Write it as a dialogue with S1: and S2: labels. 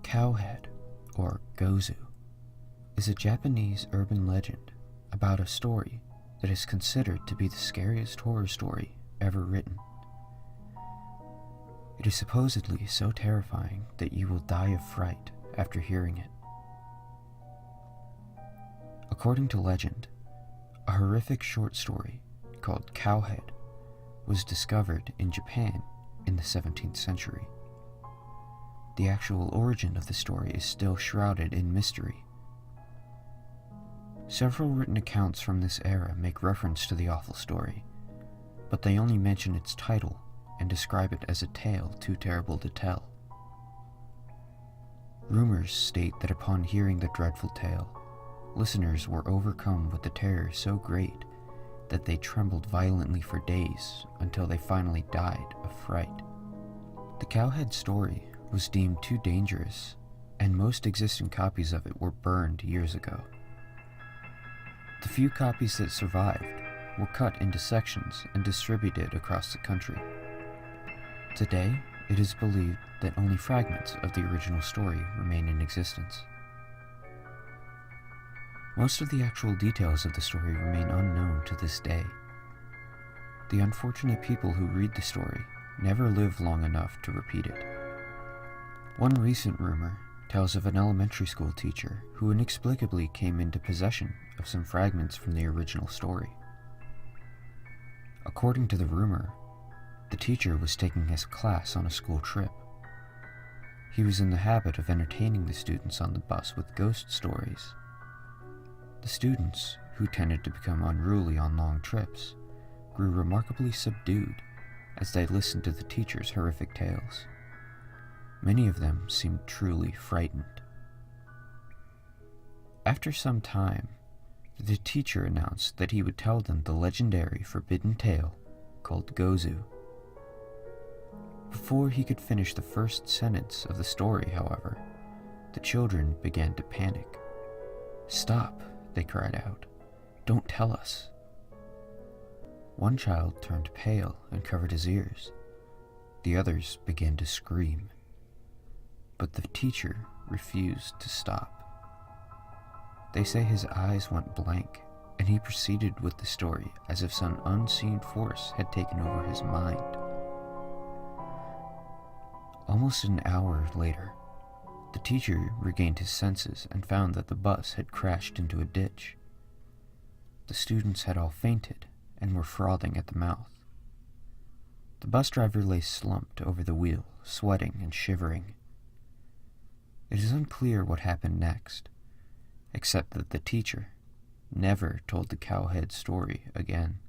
S1: Cowhead, or Gozu, is a Japanese urban legend about a story that is considered to be the scariest horror story ever written. It is supposedly so terrifying that you will die of fright after hearing it. According to legend, a horrific short story called Cowhead was discovered in Japan in the 17th century. The actual origin of the story is still shrouded in mystery. Several written accounts from this era make reference to the awful story, but they only mention its title and describe it as a tale too terrible to tell. Rumors state that upon hearing the dreadful tale, listeners were overcome with the terror so great that they trembled violently for days until they finally died of fright. The Cowhead story was deemed too dangerous, and most existing copies of it were burned years ago. The few copies that survived were cut into sections and distributed across the country. Today, it is believed that only fragments of the original story remain in existence. Most of the actual details of the story remain unknown to this day. The unfortunate people who read the story never live long enough to repeat it. One recent rumor tells of an elementary school teacher who inexplicably came into possession of some fragments from the original story. According to the rumor, the teacher was taking his class on a school trip. He was in the habit of entertaining the students on the bus with ghost stories. The students, who tended to become unruly on long trips, grew remarkably subdued as they listened to the teacher's horrific tales. Many of them seemed truly frightened. After some time, the teacher announced that he would tell them the legendary forbidden tale called Gozu. Before he could finish the first sentence of the story, however, the children began to panic. "Stop," they cried out. "Don't tell us." One child turned pale and covered his ears. The others began to scream. But the teacher refused to stop. They say his eyes went blank, and he proceeded with the story as if some unseen force had taken over his mind. Almost an hour later, the teacher regained his senses and found that the bus had crashed into a ditch. The students had all fainted and were frothing at the mouth. The bus driver lay slumped over the wheel, sweating and shivering. It is unclear what happened next, except that the teacher never told the Cowhead story again.